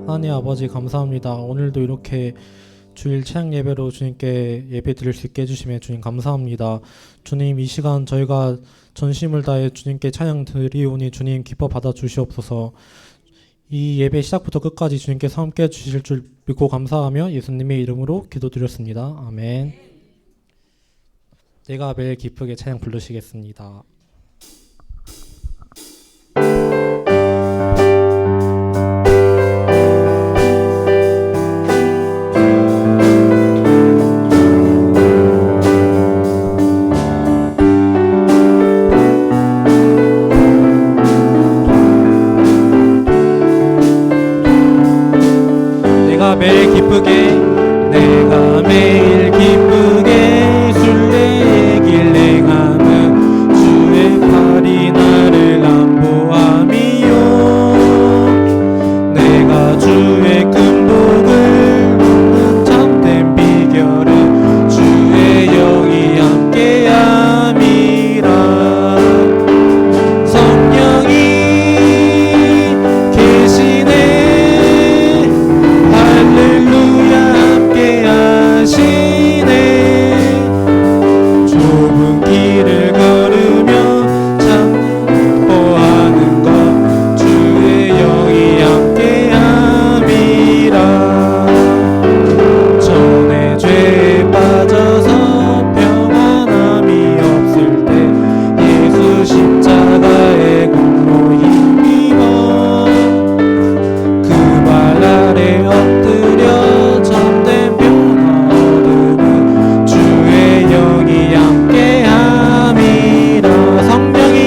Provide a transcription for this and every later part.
하나님 아버지 감사합니다. 오늘도 이렇게 주일 찬양 예배로 주님께 예배 드릴 수 있게 해주심에 주님 감사합니다. 주님, 이 시간 저희가 전심을 다해 주님께 찬양 드리오니 주님 기뻐 받아 주시옵소서. 이 예배 시작부터 끝까지 주님께서 함께 해주실 줄 믿고 감사하며 예수님의 이름으로 기도드렸습니다. 아멘. 내가 매일 기쁘게 찬양 부르시겠습니다. 매일 기쁘게 내가 매일 기쁘게 술래길 행하는 주의 팔이 나를 안보함이요 내가 주의 큰 복을 얻는 참된 비결은 주의 영이 함께함이라 성령이 계시네 할렐루야 함께 하시네 좁은 길을 걸으며 참 기뻐하는 것 주의 영이 함께 함이라 전에 죄에 빠져서 평안함이 없을 때 예수 십자가의 공로 힘입어 그 발 아래 엎드려 참된 변화 얻으면 주의 영이 함께함이라 성령이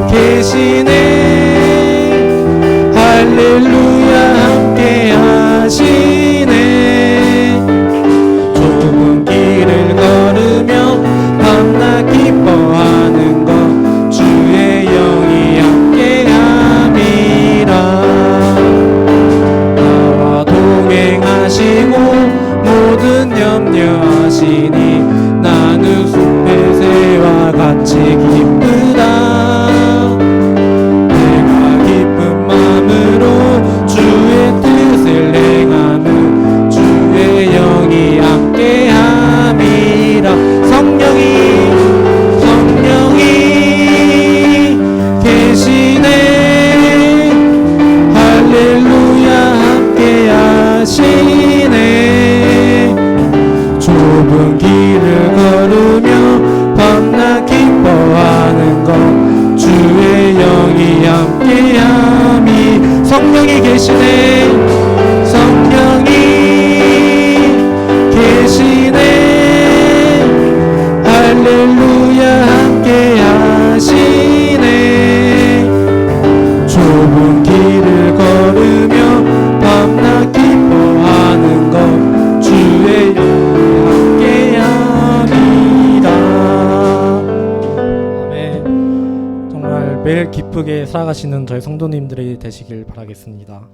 계시네 할렐루야 함께하시네 좁은 길을 걸으며 밤낮 기뻐하는 것 주의 영이 함께함이라 나와 동행하시고 모든 염려하시니 나는 숲의 새와 같이 기쁘다 내가 기쁜 마음으로 주의 뜻을 행하는 주의 영이 함께함이라 성령이 계시네 할렐루야 함께하시네 좁은 길을 걸으며 밤낮 기뻐하는 것 주의 영이 함께함이 성령이 계시네 할렐루야 함께하시네 좁은 길을 걸으며 밤낮 기뻐하는 것 주의 영이 함께함이라 아멘. 정말 매일 기쁘게 살아가시는 저희 성도님들이 되시길 바라겠습니다.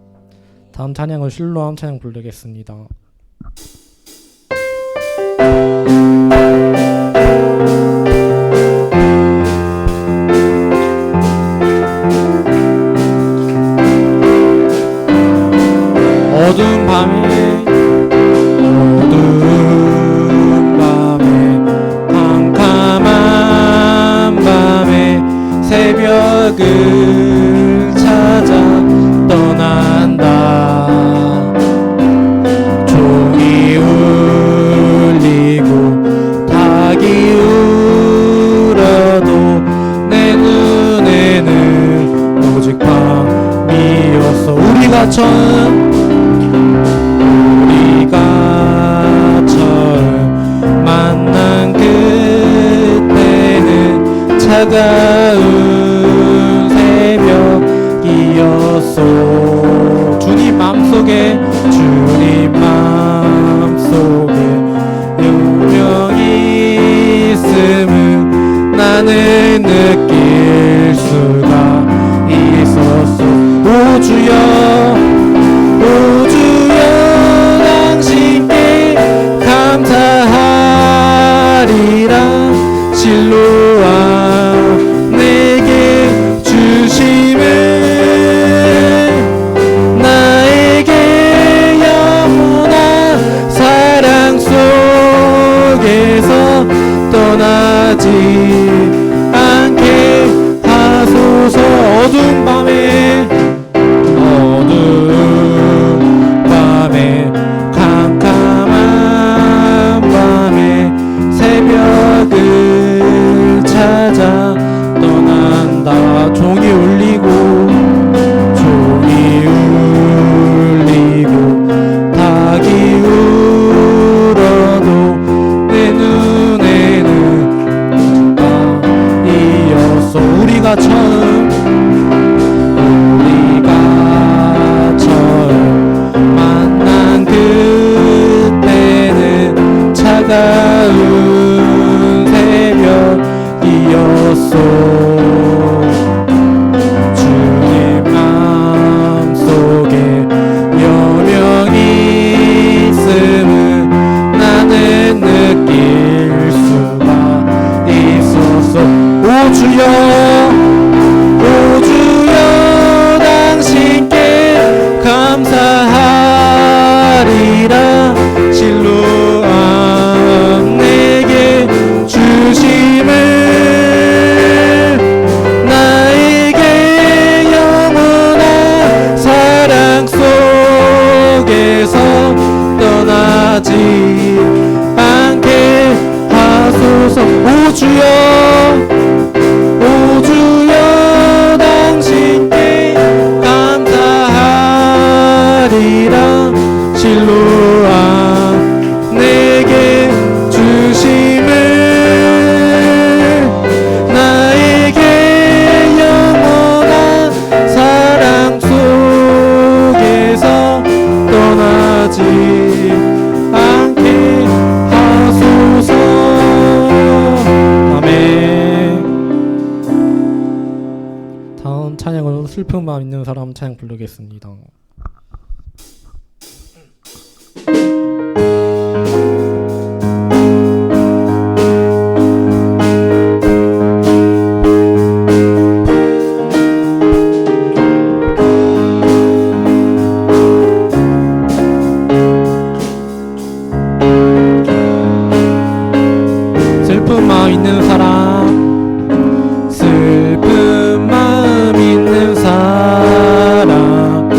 다음 찬양은 실로암 찬양 부르겠습니다. 어두운 밤에 캄캄한 밤에 새벽을 찾아 떠난다 종이 울리고 닭이 울어도 내 눈에는 오직 밤이었어 우리가 처음 만난 그때는 차가운 새벽이었어 주님 맘속에 운명이 있음을 나는 느낄 수가 있었어 오 주여 당신께 감사하리라 실로암 내게 주심을 어두운 밤에 캄캄한 밤에 새벽을 찾아 떠난다. 종이 울리고 닭이 울어도 내 눈에는 이었어. 우리가 처음 만난 그때는 차가운 새벽이었어. 주님 마음속에 여명이 있음을 나는 느낄 수가 있었어. 오 주여, 오 주여, 당신께 감사하리라. 실로암 내게 주심을 나에게 영원한 사랑 속에서 떠나지 않게 하소서. 오 주여, 오 주여, 당신께 감사하리라. 실로암 내게 주심을 나에게 영원한 사랑 속에서 떠나지 않게 하소서. 아멘. 다음 찬양으로 슬픈 마음 있는 사람 찬양 부르겠습니다. 슬픈 마음 있는 사람, 슬픈 마음 있는 사람,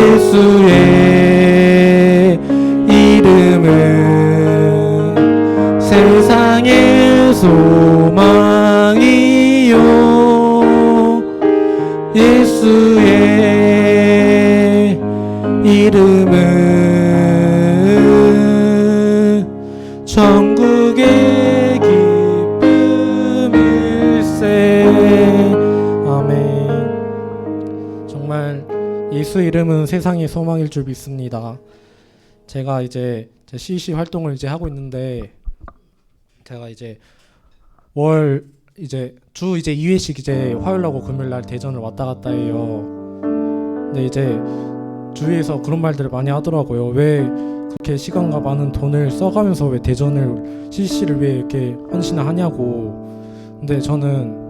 예수의 이름은 세상의 소망이요 예수의 이름은 천국의 기쁨일세. 아멘. 정말 예수 이름은 세상의 소망일 줄 믿습니다. 제가 이제 제 CC 활동을 이제 하고 있는데, 제가 이제 월 이제 주 이제 2회씩 이제 화요일하고 금요일날 대전을 왔다 갔다 해요. 근데 이제 주위에서 그런 말들을 많이 하더라고요. 왜 그렇게 시간과 많은 돈을 써가면서 왜 대전을 CC를 왜 이렇게 헌신을 하냐고. 근데 저는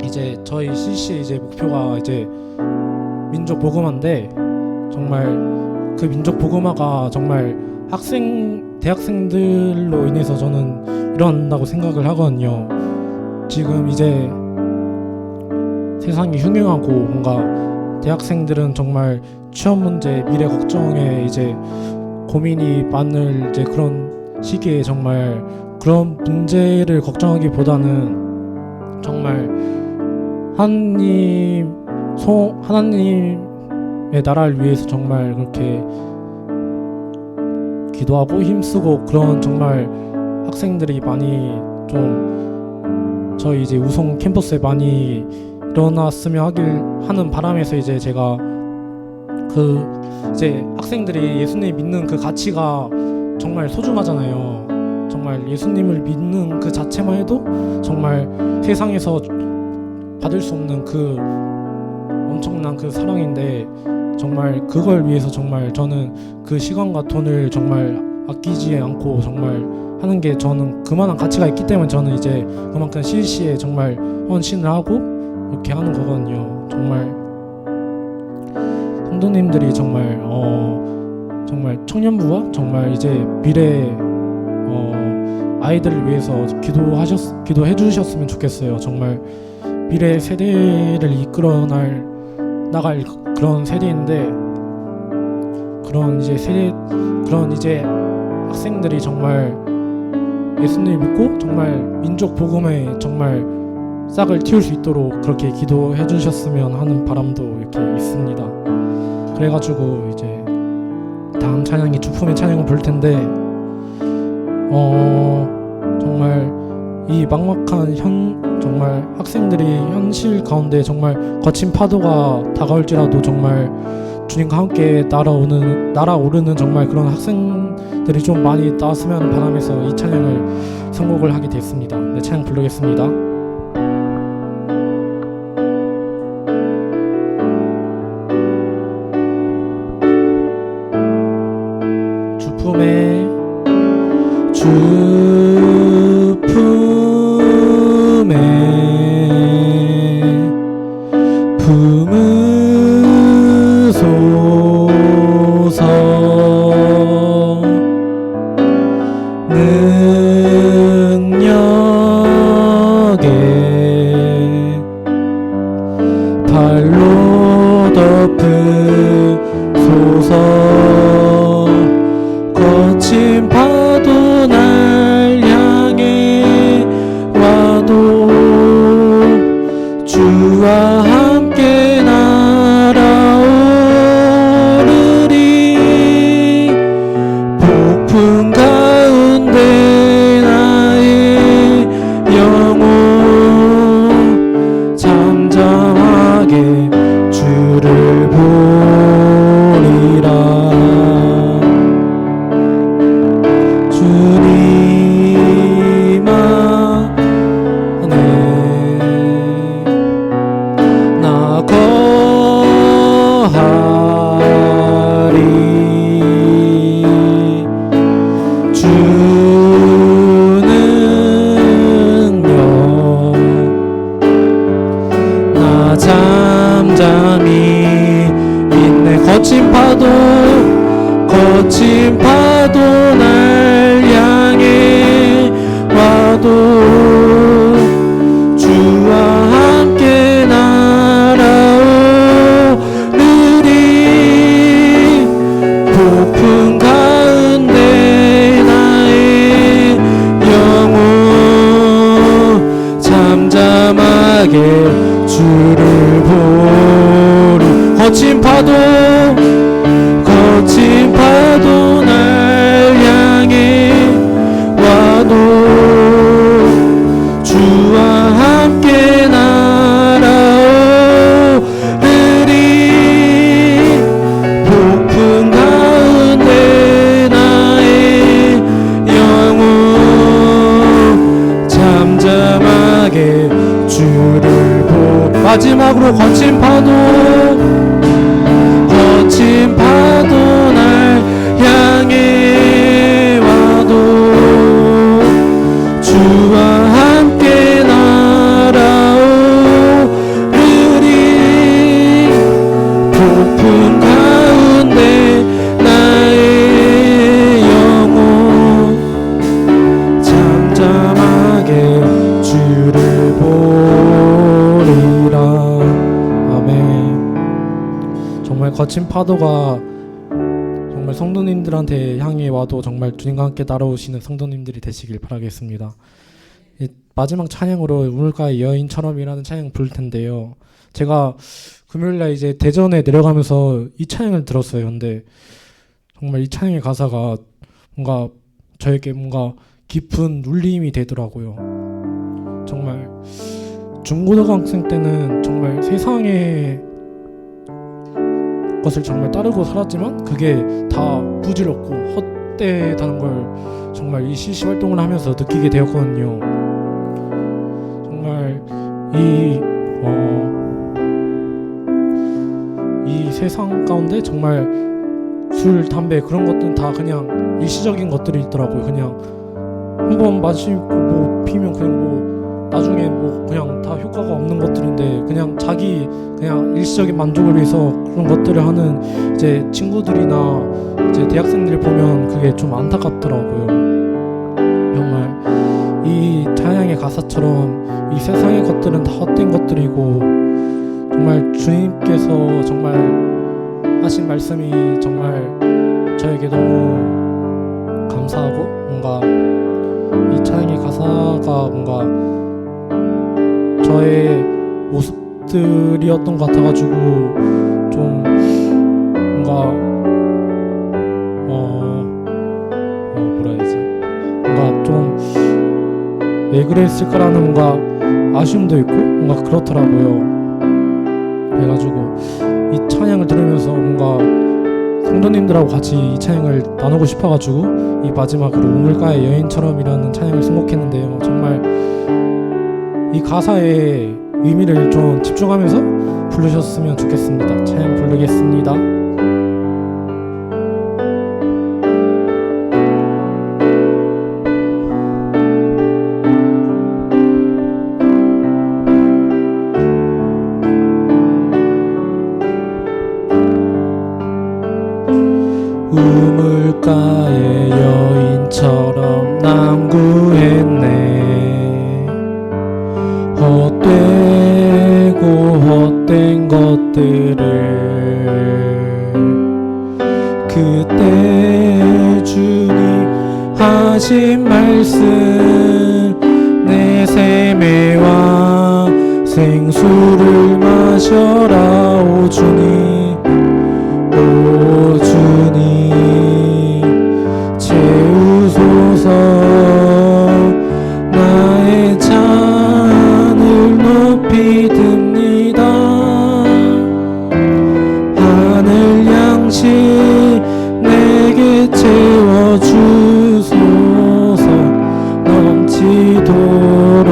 이제 저희 CC의 이제 목표가 이제 민족 복음화인데, 정말 그 민족 복음화가 정말 대학생들로 인해서 저는 일어난다고 생각을 하거든요. 지금 이제 세상이 흉흉하고 뭔가 대학생들은 정말 취업 문제, 미래 걱정에 이제 고민이 많을 이제 그런 시기에 정말 그런 문제를 걱정하기보다는 정말 하나님의 나라를 위해서 정말 그렇게 기도하고 힘쓰고 그런 정말 학생들이 많이 좀 저희 이제 우송 캠퍼스에 많이 일어났으면 하는 바람에서 이제 제가 그 이제 학생들이 예수님 믿는 그 가치가 정말 소중하잖아요. 정말 예수님을 믿는 그 자체만 해도 정말 세상에서 받을 수 없는 그 엄청난 그 사랑인데, 정말 그걸 위해서 정말 저는 그 시간과 돈을 정말 아끼지 않고 정말 하는 게 저는 그만한 가치가 있기 때문에 저는 이제 그만큼 CC에 정말 헌신을 하고 이렇게 하는 거거든요. 정말 성도님들이 정말 정말 청년부와 정말 이제 미래 아이들을 위해서 기도해 주셨으면 좋겠어요. 정말 미래 세대를 이끌어 나갈 그런 세대인데, 그런 이제 학생들이 정말 예수님을 믿고 정말 민족 복음에 정말 싹을 틔울 수 있도록 그렇게 기도해 주셨으면 하는 바람도 이렇게 있습니다. 그래가지고 이제 다음 찬양이 주품의 찬양을 부를 텐데, 정말 이 막막한 정말 학생들이 현실 가운데 정말 거친 파도가 다가올지라도 정말 주님과 함께 날아오르는 정말 그런 학생들이 좀 많이 나왔으면 하는 바람에서 이 찬양을 선곡을 하게 됐습니다. 네, 찬양 부르겠습니다. 주품의 품으소서 능력에 발로 덮으소서 거친 파도 날 향해 와도 주와 함께 날아오르리. 폭풍 가운데 나의 영혼 잠잠하게 주를 보리라. 주님 안에 나 거하리. 주는 나 잠잠히 있네. 거친 파도 날 향해 와도 주와 함께 날아오르리. 거친 파도 날 향해 와도 주와 함께 날아오르리. 폭풍 가운데 나의 영혼 잠잠하게 주를 보. 마지막으로 거친 파도 날 향해 와도 주와 함께 날아오르리. 폭풍 가운데 나의 영혼 잠잠하게 주를 보리라. 아멘. 정말 거친 파도가 정말 성도님들한테 향해 와도 정말 주님과 함께 날아오시는 성도님들이 되시길 바라겠습니다. 마지막 찬양으로 우물가의 여인처럼이라는 찬양 부를 텐데요. 제가 금요일날 이제 대전에 내려가면서 이 찬양을 들었어요. 근데 정말 이 찬양의 가사가 뭔가 저에게 뭔가 깊은 울림이 되더라고요. 정말 중고등학생 때는 정말 세상의 것을 정말 따르고 살았지만 그게 다 부질없고 헛되다는 걸 정말 이 CC 활동을 하면서 느끼게 되었거든요. 정말 이 세상 가운데 정말 술, 담배 그런 것들은 다 그냥 일시적인 것들이 있더라고요. 그냥 한번 마시고 뭐 피면 그냥 뭐 나중에 뭐 그냥 다 효과가 없는 것들인데 그냥 자기 그냥 일시적인 만족을 위해서 그런 것들을 하는 이제 친구들이나 이제 대학생들 보면 그게 좀 안타깝더라고요. 정말 이 찬양의 가사처럼 이 세상의 것들은 다 헛된 것들이고 정말 주님께서 정말 하신 말씀이 정말 저에게 너무 감사하고 뭔가 이 찬양의 가사가 뭔가 저의 모습들이었던 것 같아가지고 좀 뭔가 뭐라 해야지 뭔가 좀 왜 그랬을까라는 뭔가 아쉬움도 있고 뭔가 그렇더라고요. 그래가지고 이 찬양을 들으면서 뭔가 성도님들하고 같이 이 찬양을 나누고 싶어가지고 이 마지막으로 우물가의 여인처럼이라는 찬양을 선곡했는데요. 정말 이 가사의 의미를 좀 집중하면서 부르셨으면 좋겠습니다. 찬양 부르겠습니다. 우물가의 여인처럼 난 구했네. 헛되고 헛된 것들을 그때 주님 하신 말씀 내 샘에와 생수를 마셔라. 오 주님 오 주님 채우소서. 나의 잔을 높이 듭니다. 하늘 양식 내게 채워주소서. 넘치도록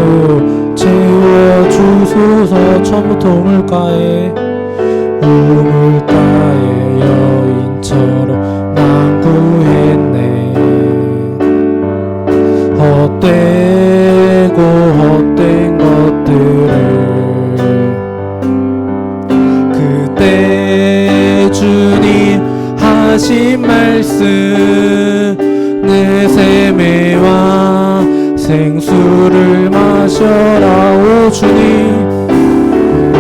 채워주소서. 처음부터 우물가에 여인처럼 난 구했네. 헛되고 헛된 것들을 그때 주님 하신 말씀 내 샘에와 생수를 마셔라. 오 주님 오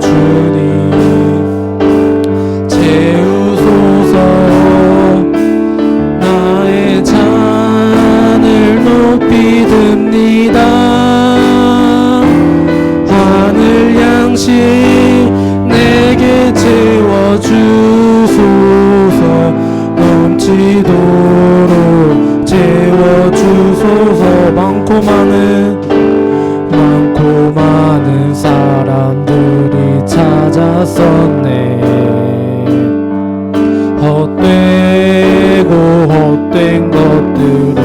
주님 채우소서. 나의 잔을 높이 듭니다. 하늘 양식 내게 채 헛되고 헛된 것들을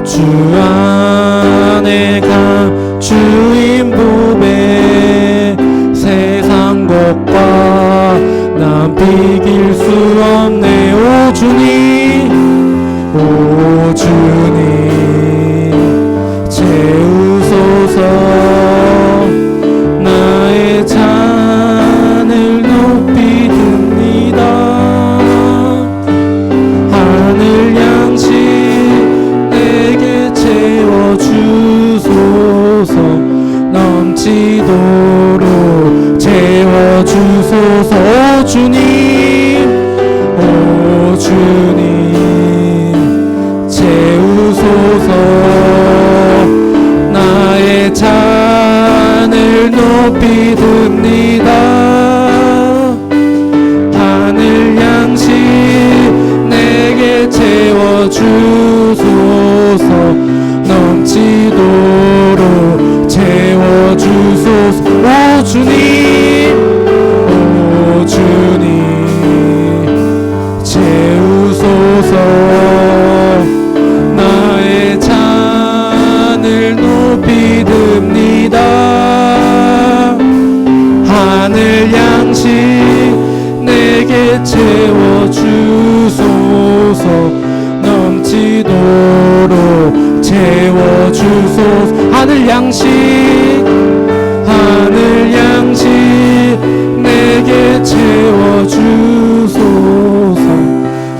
주 안에 감추인 법에 세상 것과 난 비길 수 없네. 오 주님, 오 주님 채우소서. 나의 잔을 높이 듭니다. 하늘 양식 내게 채워주소서. 넘치도록 채워주소서. 오 주님, 오 주님 채우소서. 나의 잔을 높이 듭니다. 하늘 양식 내게 채워주소서. 넘치도록 채워주소서. 오 주님, 오 주님 채우소서. 나의 잔을 높이 듭니다. 하늘 양식 내게 채워주소서. 넘치도록 채워주소서. 하늘 양식, 하늘 양식 내게 채워주소서.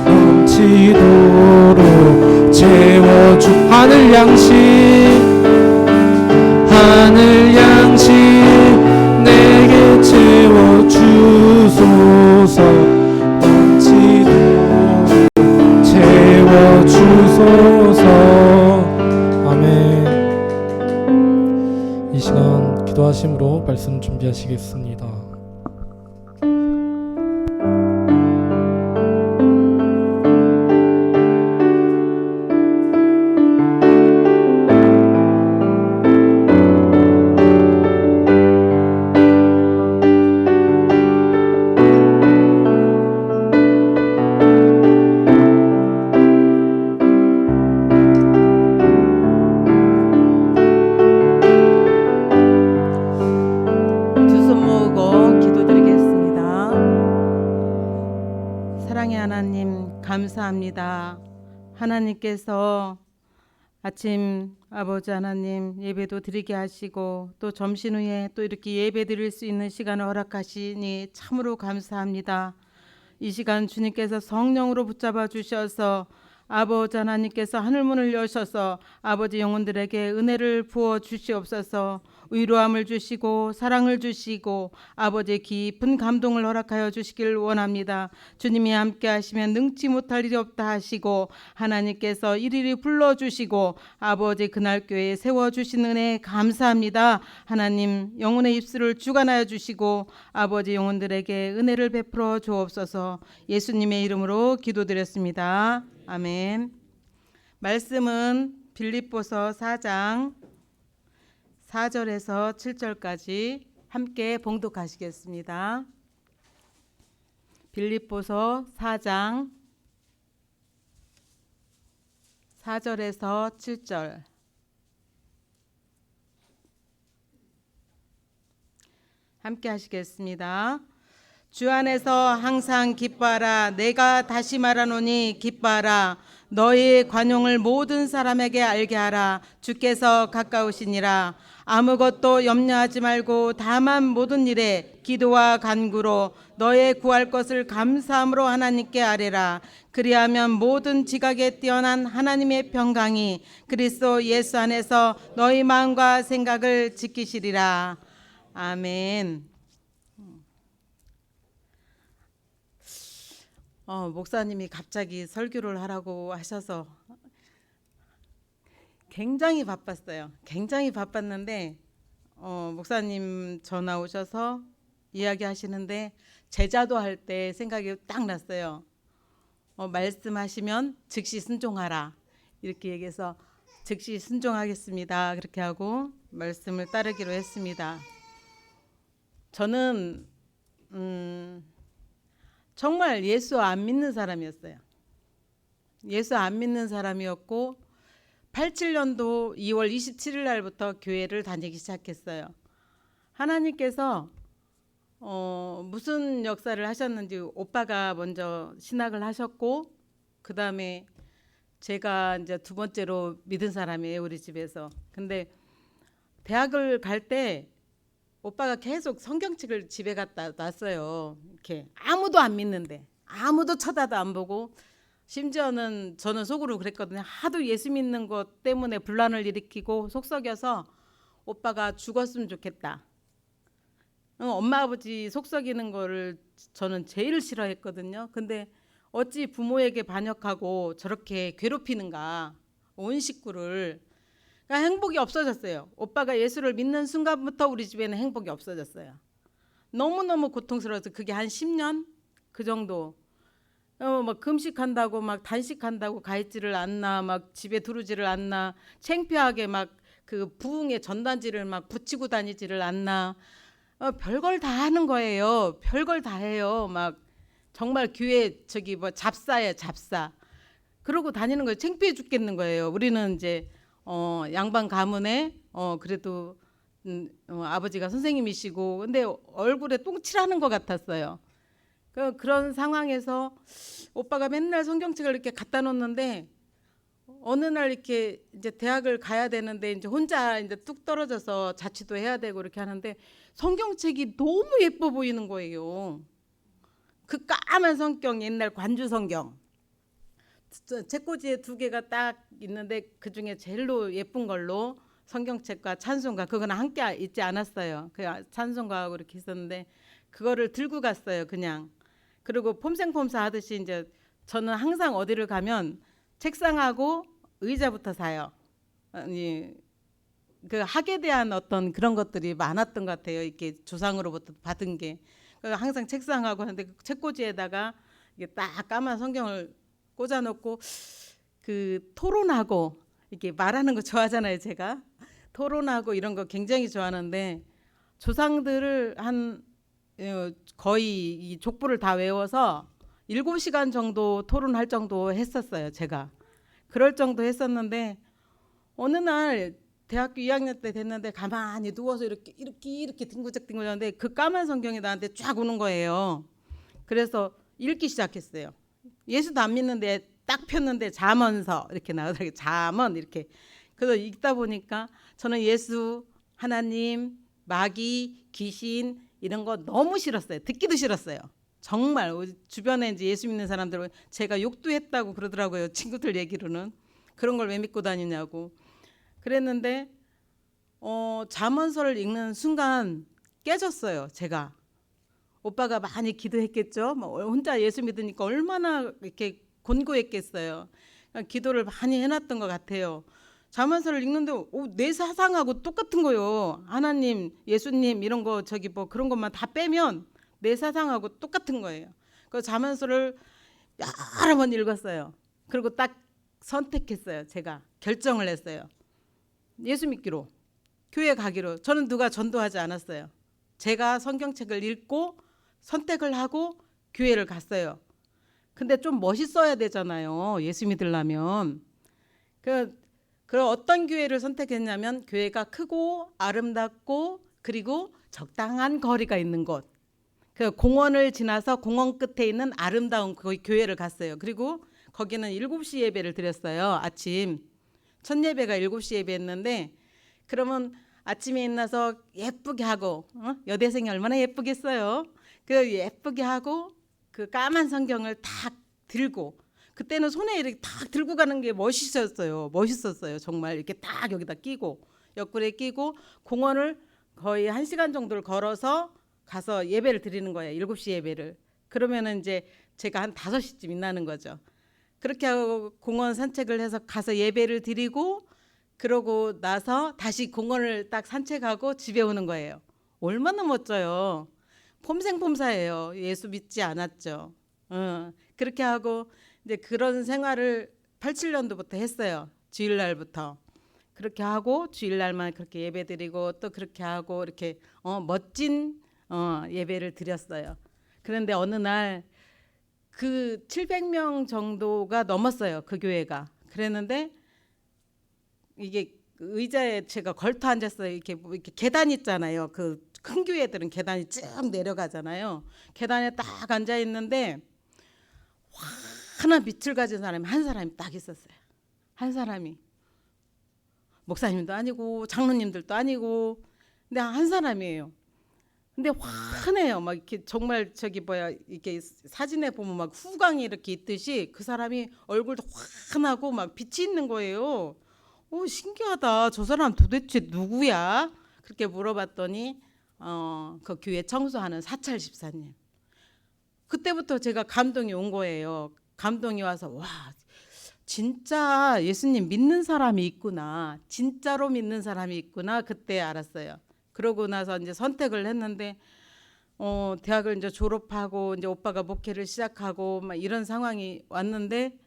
넘치도록 채워주. 하늘 양식, 하늘 양식 내게 채워주소서. 넘치도록 채워주소서. 아멘. 이 시간 기도하심으로 말씀 준비하시겠습니다. 감사합니다. 하나님께서 아침 아버지 하나님 예배도 드리게 하시고 또 점심 후에 또 이렇게 예배 드릴 수 있는 시간을 허락하시니 참으로 감사합니다. 이 시간 주님께서 성령으로 붙잡아 주셔서 아버지 하나님께서 하늘문을 여셔서 아버지 영혼들에게 은혜를 부어 주시옵소서. 위로함을 주시고 사랑을 주시고 아버지의 깊은 감동을 허락하여 주시길 원합니다. 주님이 함께 하시면 능치 못할 일이 없다 하시고 하나님께서 이리리 불러주시고 아버지 그날 교회에 세워주신 은혜 감사합니다. 하나님 영혼의 입술을 주관하여 주시고 아버지 영혼들에게 은혜를 베풀어 주옵소서. 예수님의 이름으로 기도드렸습니다. 아멘. 말씀은 빌립보서 4장 4절에서 7절까지 함께 봉독하시겠습니다. 빌립보서 4장 4절에서 7절 함께 하시겠습니다. 주 안에서 항상 기뻐하라. 내가 다시 말하노니 기뻐하라. 너희의 관용을 모든 사람에게 알게 하라. 주께서 가까우시니라. 아무것도 염려하지 말고 다만 모든 일에 기도와 간구로 너의 구할 것을 감사함으로 하나님께 아뢰라. 그리하면 모든 지각에 뛰어난 하나님의 평강이 그리스도 예수 안에서 너희 마음과 생각을 지키시리라. 아멘. 목사님이 갑자기 설교를 하라고 하셔서 굉장히 바빴어요. 굉장히 바빴는데 목사님 전화 오셔서 이야기하시는데 제자도 할 때 생각이 딱 났어요. 말씀하시면 즉시 순종하라 이렇게 얘기해서 즉시 순종하겠습니다 그렇게 하고 말씀을 따르기로 했습니다. 저는 정말 예수 안 믿는 사람이었어요. 예수 안 믿는 사람이었고 87년도 2월 27일 날부터 교회를 다니기 시작했어요. 하나님께서 무슨 역사를 하셨는지 오빠가 먼저 신학을 하셨고 그 다음에 제가 이제 두 번째로 믿은 사람이에요, 우리 집에서. 근데 대학을 갈 때 오빠가 계속 성경책을 집에 갖다 놨어요. 이렇게 아무도 안 믿는데, 아무도 쳐다도 안 보고, 심지어는 저는 속으로 그랬거든요. 하도 예수 믿는 것 때문에 분란을 일으키고 속 썩여서 오빠가 죽었으면 좋겠다. 엄마 아버지 속 썩이는 거를 저는 제일 싫어했거든요. 근데 어찌 부모에게 반역하고 저렇게 괴롭히는가, 온 식구를. 그러니까 행복이 없어졌어요. 오빠가 예수를 믿는 순간부터 우리 집에는 행복이 없어졌어요. 너무너무 고통스러워서 그게 한 10년 그 정도. 막 금식한다고 막 단식한다고 가 있지를 않나, 막 집에 들어오지를 않나, 창피하게 막 그 부흥의 전단지를 막 붙이고 다니지를 않나. 별걸 다 하는 거예요. 별걸 다 해요. 막 정말 교회 저기 뭐 잡사예요, 잡사. 그러고 다니는 거예요. 창피해 죽겠는 거예요. 우리는 이제 양반 가문에 그래도 아버지가 선생님이시고 근데 얼굴에 똥칠하는 것 같았어요. 그런 상황에서 오빠가 맨날 성경책을 이렇게 갖다 놓는데 어느 날 이렇게 이제 대학을 가야 되는데 이제 혼자 이제 뚝 떨어져서 자취도 해야 되고 이렇게 하는데 성경책이 너무 예뻐 보이는 거예요. 그 까만 성경, 옛날 관주 성경. 책꽂이에 두 개가 딱 있는데 그 중에 제일로 예쁜 걸로 성경책과 찬송가, 그거는 함께 있지 않았어요. 그 찬송가하고 이렇게 있었는데 그거를 들고 갔어요, 그냥. 그리고 폼생폼사 하듯이 이제 저는 항상 어디를 가면 책상하고 의자부터 사요. 아니, 그 학에 대한 어떤 그런 것들이 많았던 것 같아요. 이렇게 조상으로부터 받은 게. 항상 책상하고 하는데 그 책꽂이에다가 이게 딱 까만 성경을 꽂아놓고 그 토론하고 이렇게 말하는 거 좋아하잖아요, 제가. 토론하고 이런 거 굉장히 좋아하는데 조상들을 한 거의 이 족보를 다 외워서 7시간 정도 토론할 정도 했었어요, 제가. 그럴 정도 했었는데 어느 날 대학교 2학년 때 됐는데 가만히 누워서 이렇게 뒹구적뒹구는데 그 까만 성경이 나한테 쫙 오는 거예요. 그래서 읽기 시작했어요. 예수도 안 믿는데 딱 폈는데 잠언서 이렇게 나오더라고요. 잠언 이렇게. 그래서 읽다 보니까 저는 예수, 하나님, 마귀, 귀신 이런 거 너무 싫었어요. 듣기도 싫었어요. 정말 주변에 이제 예수 믿는 사람들은 제가 욕도 했다고 그러더라고요. 친구들 얘기로는. 그런 걸 왜 믿고 다니냐고. 그랬는데 잠언서를 읽는 순간 깨졌어요, 제가. 오빠가 많이 기도했겠죠. 혼자 예수 믿으니까 얼마나 이렇게 곤고했겠어요. 기도를 많이 해놨던 것 같아요. 잠언서를 읽는데 내 사상하고 똑같은 거요. 하나님, 예수님 이런 거 저기 뭐 그런 것만 다 빼면 내 사상하고 똑같은 거예요. 그 잠언서를 여러 번 읽었어요. 그리고 딱 선택했어요. 제가 결정을 했어요. 예수 믿기로, 교회 가기로. 저는 누가 전도하지 않았어요. 제가 성경책을 읽고 선택을 하고 교회를 갔어요. 근데 좀 멋있어야 되잖아요, 예수 믿으려면. 그 어떤 교회를 선택했냐면 교회가 크고 아름답고 그리고 적당한 거리가 있는 곳. 그 공원을 지나서 공원 끝에 있는 아름다운 그 교회를 갔어요. 그리고 거기는 7시 예배를 드렸어요, 아침. 첫 예배가 7시 예배였는데 그러면 아침에 일어나서 예쁘게 하고 여대생이 얼마나 예쁘겠어요. 그 예쁘게 하고 그 까만 성경을 탁 들고 그때는 손에 이렇게 탁 들고 가는 게 멋있었어요. 정말 이렇게 딱 여기다 끼고 옆구리에 끼고 공원을 거의 1시간 정도를 걸어서 가서 예배를 드리는 거예요. 7시 예배를. 그러면은 이제 제가 한 5시쯤 일어나는 거죠. 그렇게 하고 공원 산책을 해서 가서 예배를 드리고 그러고 나서 다시 공원을 딱 산책하고 집에 오는 거예요. 얼마나 멋져요. 폼생폼사예요. 예수 믿지 않았죠. 그렇게 하고 이제 그런 생활을 87년도부터 했어요. 주일날부터. 그렇게 하고 주일날만 그렇게 예배드리고 또 그렇게 하고 이렇게 멋진 예배를 드렸어요. 그런데 어느 날 그 700명 정도가 넘었어요. 그 교회가. 그랬는데 이게 의자에 제가 걸터 앉았어요. 이렇게 뭐 이렇게 계단 있잖아요. 그 큰 교회들은 계단이 쭉 내려가잖아요. 계단에 딱 앉아 있는데 환한 빛을 가진 사람이 한 사람이 딱 있었어요. 한 사람이 목사님도 아니고 장로님들도 아니고 근데 한 사람이에요. 근데 환해요. 막 이렇게 정말 저기 뭐야 이렇게 사진에 보면 막 후광이 이렇게 있듯이 그 사람이 얼굴도 환하고 막 빛이 있는 거예요. 신기하다. 저 사람 도대체 누구야? 그렇게 물어봤더니 그 교회 청소하는 사찰 집사님. 그때부터 제가 감동이 온 거예요. 감동이 와서 와 진짜 예수님 믿는 사람이 있구나. 진짜로 믿는 사람이 있구나. 그때 알았어요. 그러고 나서 이제 선택을 했는데 대학을 이제 졸업하고 이제 오빠가 목회를 시작하고 막 이런 상황이 왔는데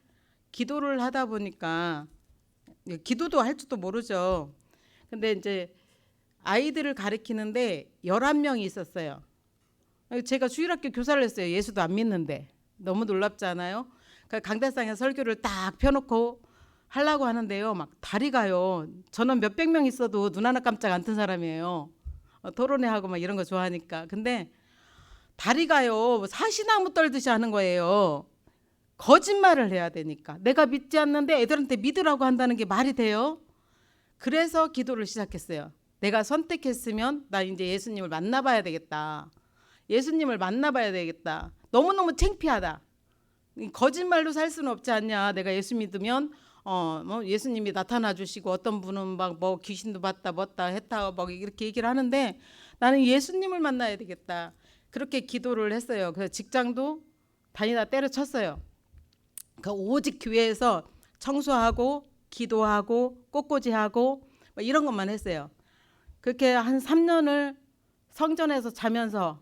기도를 하다 보니까 기도도 할 줄도 모르죠. 근데 이제 아이들을 가르치는데 11명이 있었어요. 제가 주일학교 교사를 했어요. 예수도 안 믿는데. 너무 놀랍지 않아요? 그러니까 강대상에 설교를 딱 펴놓고 하려고 하는데요. 막 다리가요. 저는 몇백 명 있어도 눈 하나 깜짝 안 뜬 사람이에요. 토론회 하고 막 이런 거 좋아하니까. 근데 다리가요. 사시나무 떨듯이 하는 거예요. 거짓말을 해야 되니까. 내가 믿지 않는데 애들한테 믿으라고 한다는 게 말이 돼요? 그래서 기도를 시작했어요. 내가 선택했으면 나 이제 예수님을 만나봐야 되겠다. 예수님을 만나봐야 되겠다. 너무너무 창피하다. 거짓말로 살 수는 없지 않냐. 내가 예수 믿으면 뭐 예수님이 나타나 주시고 어떤 분은 막 뭐 귀신도 봤다 뭐다 했다 막 이렇게 얘기를 하는데 나는 예수님을 만나야 되겠다. 그렇게 기도를 했어요. 그래서 직장도 다니다 때려쳤어요. 그 오직 교회에서 청소하고 기도하고 꽃꽂이하고 뭐 이런 것만 했어요. 그렇게 한 3년을 성전에서 자면서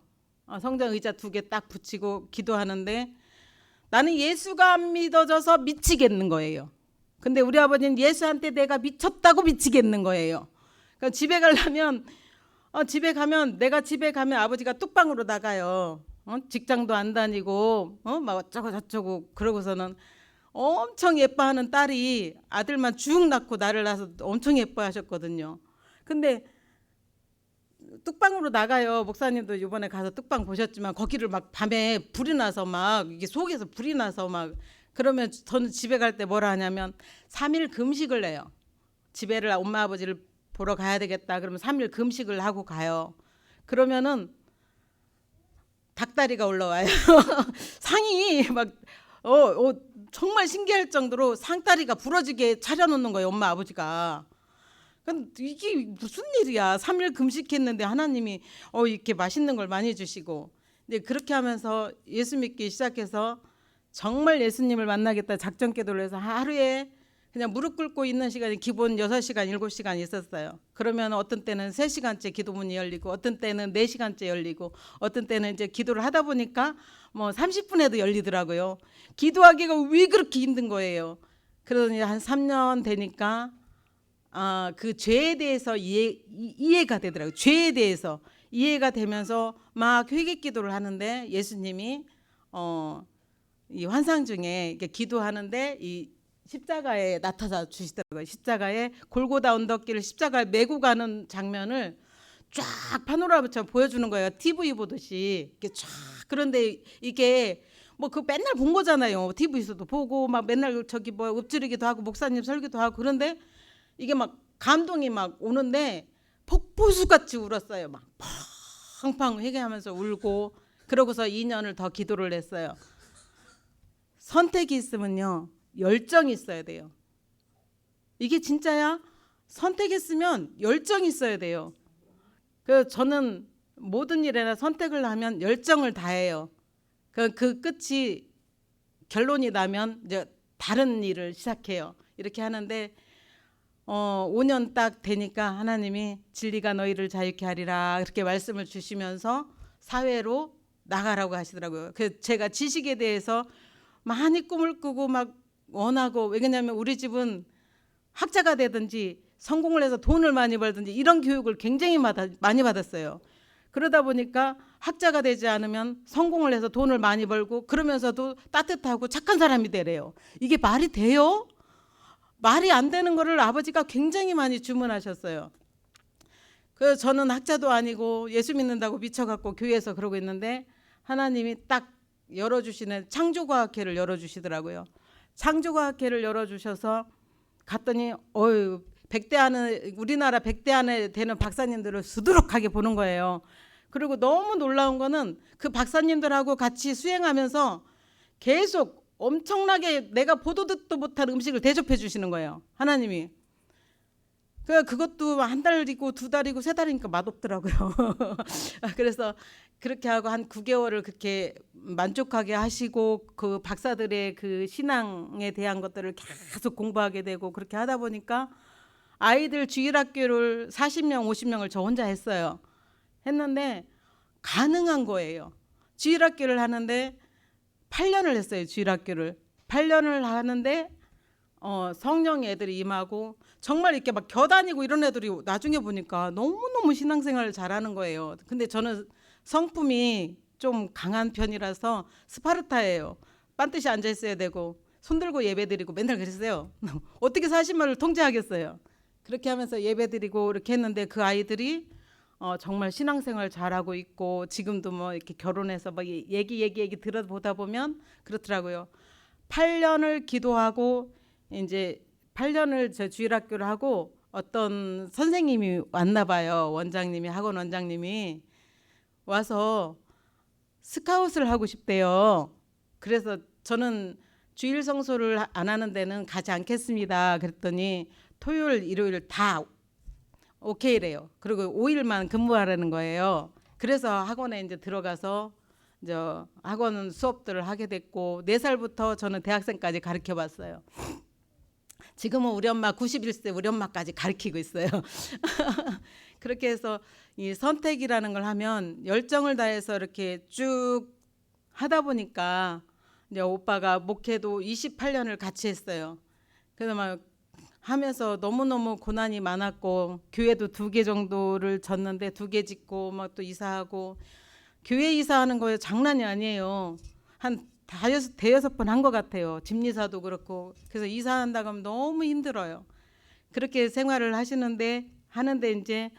성전 의자 2개 딱 붙이고 기도하는데 나는 예수가 안 믿어져서 미치겠는 거예요. 근데 우리 아버지는 예수한테 내가 미쳤다고 미치겠는 거예요. 그러니까 집에 가려면 내가 집에 가면 아버지가 뚝방으로 나가요. 직장도 안 다니고 막 어쩌고 저쩌고 그러고서는 엄청 예뻐하는 딸이 아들만 쭉 낳고 나를 낳아서 엄청 예뻐하셨거든요. 근데 뚝방으로 나가요. 목사님도 이번에 가서 뚝방 보셨지만 거기를 막 밤에 불이 나서 막 이게 속에서 불이 나서 막 그러면 저는 집에 갈 때 뭐라 하냐면 3일 금식을 해요. 집에를 엄마 아버지를 보러 가야 되겠다. 그러면 3일 금식을 하고 가요. 그러면은 닭다리가 올라와요. 상이 막 정말 신기할 정도로 상다리가 부러지게 차려놓는 거예요. 엄마 아버지가. 이게 무슨 일이야. 3일 금식했는데 하나님이 이렇게 맛있는 걸 많이 주시고. 이제 그렇게 하면서 예수 믿기 시작해서 정말 예수님을 만나겠다 작전 기도를 해서 하루에 그냥 무릎 꿇고 있는 시간이 기본 6시간, 7시간 있었어요. 그러면 어떤 때는 3시간째 기도문이 열리고 어떤 때는 4시간째 열리고 어떤 때는 이제 기도를 하다 보니까 뭐 30분에도 열리더라고요. 기도하기가 왜 그렇게 힘든 거예요. 그러더니 한 3년 되니까 그 죄에 대해서 이해가 되더라고요. 죄에 대해서 이해가 되면서 막 회개 기도를 하는데 예수님이 이 환상 중에 이렇게 기도하는데 이 십자가에 나타나 주시더라고요. 십자가에 골고다 언덕길을 십자가에 메고 가는 장면을 쫙 파노라마처럼 보여주는 거예요. TV 보듯이 이렇게 쫙. 그런데 이게 뭐 그 맨날 본 거잖아요. TV에서도 보고 막 맨날 저기 뭐 읊조리기도 하고 목사님 설교도 하고 그런데 이게 막 감동이 막 오는데 폭포수 같이 울었어요. 막 팡팡 회개하면서 울고 그러고서 2년을 더 기도를 했어요. 선택이 있으면요 열정이 있어야 돼요. 이게 진짜야? 선택했으면 열정이 있어야 돼요. 그 저는 모든 일에나 선택을 하면 열정을 다해요. 그 끝이 결론이 나면 이제 다른 일을 시작해요. 이렇게 하는데 5년 딱 되니까 하나님이 진리가 너희를 자유케 하리라 이렇게 말씀을 주시면서 사회로 나가라고 하시더라고요. 그 제가 지식에 대해서 많이 꿈을 꾸고 막 원하고 왜냐하면 우리 집은 학자가 되든지 성공을 해서 돈을 많이 벌든지 이런 교육을 굉장히 많이 받았어요. 그러다 보니까 학자가 되지 않으면 성공을 해서 돈을 많이 벌고 그러면서도 따뜻하고 착한 사람이 되래요. 이게 말이 돼요? 말이 안 되는 거를 아버지가 굉장히 많이 주문하셨어요. 그래서 저는 학자도 아니고 예수 믿는다고 미쳐갖고 교회에서 그러고 있는데 하나님이 딱 열어주시는 창조과학회를 열어주시더라고요. 창조과학회를 열어주셔서 갔더니 어유 100대 안에 우리나라 100대 안에 되는 박사님들을 수두룩하게 보는 거예요. 그리고 너무 놀라운 거는 그 박사님들하고 같이 수행하면서 계속 엄청나게 내가 보도 듣도 못한 음식을 대접해 주시는 거예요. 하나님이. 그것도 한 달이고 두 달이고 세 달이니까 맛없더라고요. 그래서 그렇게 하고 한 9개월을 그렇게 만족하게 하시고 그 박사들의 그 신앙에 대한 것들을 계속 공부하게 되고 그렇게 하다 보니까 아이들 주일학교를 40명 50명을 저 혼자 했어요. 했는데 가능한 거예요. 주일학교를 하는데 8년을 했어요. 주일학교를 8년을 하는데 성령 애들이 임하고 정말 이렇게 막 겨다니고 이런 애들이 나중에 보니까 너무너무 신앙생활을 잘하는 거예요. 근데 저는 성품이 좀 강한 편이라서 스파르타예요. 반드시 앉아 있어야 되고 손 들고 예배드리고 맨날 그랬어요. 어떻게 40만을 통제하겠어요. 그렇게 하면서 예배드리고 이렇게 했는데 그 아이들이 정말 신앙생활 잘하고 있고 지금도 뭐 이렇게 결혼해서 막 얘기 들어보다 보면 그렇더라고요. 8년을 기도하고 이제 8년을 저 주일학교를 하고 어떤 선생님이 왔나 봐요. 원장님이 학원 원장님이 와서 스카웃을 하고 싶대요. 그래서 저는 주일 성소를 안 하는 데는 가지 않겠습니다. 그랬더니 토요일 일요일 다 오케이래요. 그리고 5일만 근무하라는 거예요. 그래서 학원에 이제 들어가서 이제 학원 수업들을 하게 됐고 4살부터 저는 대학생까지 가르쳐 봤어요. 지금은 우리 엄마 91세 우리 엄마까지 가르치고 있어요. 그렇게 해서 이 선택이라는 걸 하면 열정을 다해서 이렇게 쭉 하다 보니까 이제 오빠가 목회도 28년을 같이 했어요. 그래서 막 하면서 너무너무 고난이 많았고 교회도 2개 정도를 졌는데 2개 짓고 막 또 이사하고 교회 이사하는 거에 장난이 아니에요. 한 대여섯 번 한 것 같아요. 집리사도 그렇고. 그래서 이사한다고 하면 너무 힘들어요. 그렇게 생활을 하는데 이제